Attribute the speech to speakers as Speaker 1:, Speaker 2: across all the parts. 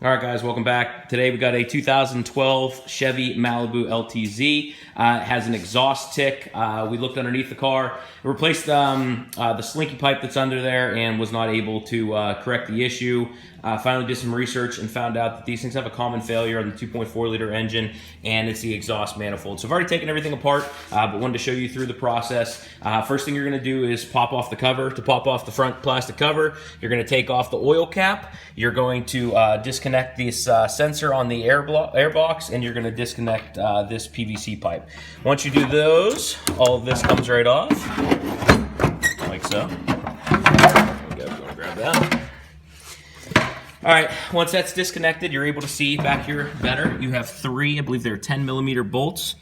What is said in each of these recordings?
Speaker 1: All right, guys, welcome back. Today we got a 2012 Chevy Malibu LTZ. It has an exhaust tick. We looked underneath the car, replaced the slinky pipe that's under there, and was not able to correct the issue. Finally did some research and found out that these things have a common failure on the 2.4 liter engine, and it's the exhaust manifold. So I've already taken everything apart, but wanted to show you through the process. First thing you're going to do is pop off the cover. To pop off the front plastic cover, you're going to take off the oil cap. You're going to disconnect this sensor on the air box, and you're going to disconnect this PVC pipe. Once you do those, all of this comes right off, like so. There we go. You want to grab that. All right, once that's disconnected, you're able to see back here better. You have three, I believe they're 10mm bolts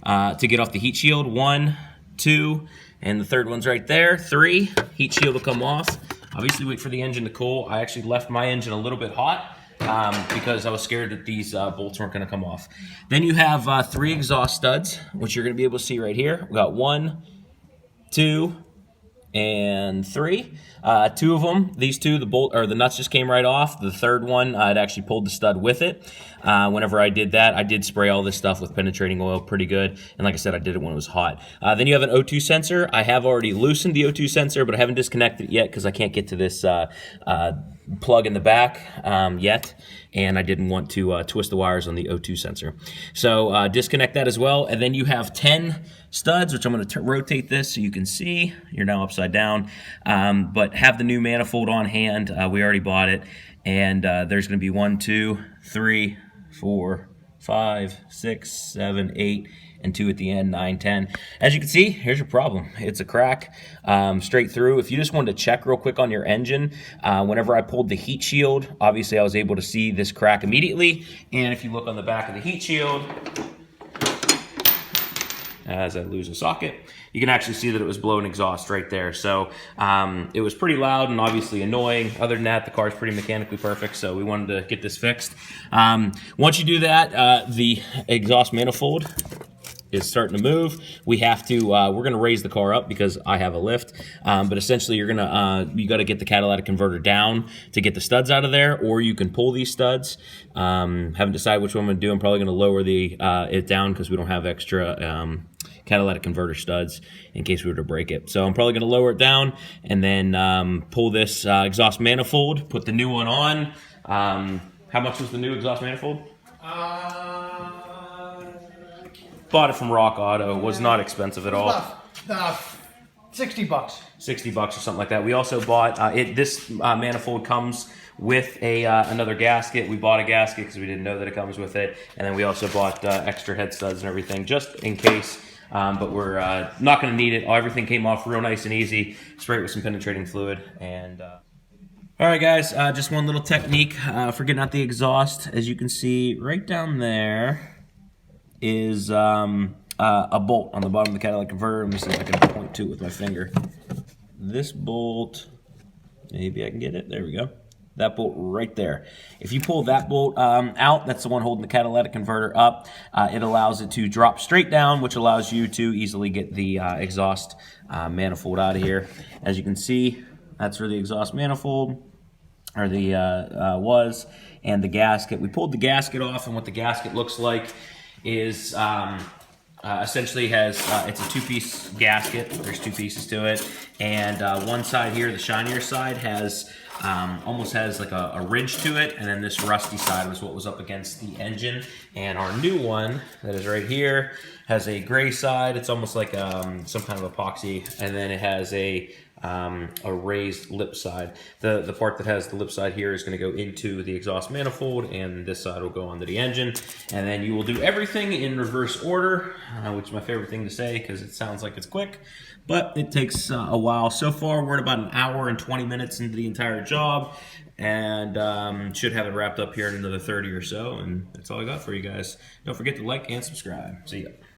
Speaker 1: to get off the heat shield. 1, 2, and the third one's right there. 3, heat shield will come off. Obviously wait for the engine to cool. I actually left my engine a little bit hot because I was scared that these bolts weren't gonna come off. Then you have 3 exhaust studs, which you're gonna be able to see right here. We got 1, 2, and 3. 2 of them, these two, the nuts just came right off. The third one, I'd actually pulled the stud with it. Whenever I did that, I did spray all this stuff with penetrating oil pretty good. And like I said, I did it when it was hot. Then you have an O2 sensor. I have already loosened the O2 sensor, but I haven't disconnected it yet because I can't get to this plug in the back yet. And I didn't want to twist the wires on the O2 sensor. So disconnect that as well. And then you have 10 studs, which I'm going to rotate this so you can see. You're now upside down. But have the new manifold on hand. We already bought it. And there's going to be 1, 2, 3, 4, 5, 6, 7, 8, and 2 at the end, 9, 10. As you can see, here's your problem. It's a crack straight through. If you just wanted to check real quick on your engine, whenever I pulled the heat shield, obviously I was able to see this crack immediately. And if you look on the back of the heat shield, as I lose a socket, you can actually see that it was blowing exhaust right there. So it was pretty loud and obviously annoying. Other than that, the car's pretty mechanically perfect, so we wanted to get this fixed. Once you do that, the exhaust manifold is starting to move. We have to, we're gonna raise the car up because I have a lift, but essentially you gotta get the catalytic converter down to get the studs out of there, or you can pull these studs. Haven't decided which one I'm gonna do. I'm probably gonna lower it down because we don't have extra catalytic converter studs in case we were to break it. So I'm probably gonna lower it down and then pull this exhaust manifold, put the new one on. How much was the new exhaust manifold? Bought it from Rock Auto. Was not expensive at all.
Speaker 2: 60 bucks.
Speaker 1: 60 bucks or something like that. We also bought this manifold comes with another gasket. We bought a gasket because we didn't know that it comes with it, and then we also bought extra head studs and everything just in case. But we're not going to need it. Everything came off real nice and easy. Spray it with some penetrating fluid and. All right, guys. Just one little technique for getting out the exhaust. As you can see, right down there is a bolt on the bottom of the catalytic converter. Let me see if I can point to it with my finger. This bolt, maybe I can get it. There we go. That bolt right there. If you pull that bolt out, that's the one holding the catalytic converter up. It allows it to drop straight down, which allows you to easily get the exhaust manifold out of here. As you can see, that's where the exhaust manifold or the was, and the gasket. We pulled the gasket off, and what the gasket looks like is essentially has it's a 2-piece gasket. There's 2 pieces to it, and one side here, the shinier side, has almost has like a ridge to it, and then this rusty side was what was up against the engine. And our new one that is right here has a gray side. It's almost like some kind of epoxy, and then it has a raised lip side. The part that has the lip side here is going to go into the exhaust manifold, and this side will go onto the engine. And then you will do everything in reverse order, which is my favorite thing to say because it sounds like it's quick, but it takes a while. So far, we're at about 1 hour and 20 minutes into the entire job, and should have it wrapped up here in another 30 or so, and that's all I got for you guys. Don't forget to like and subscribe. See ya.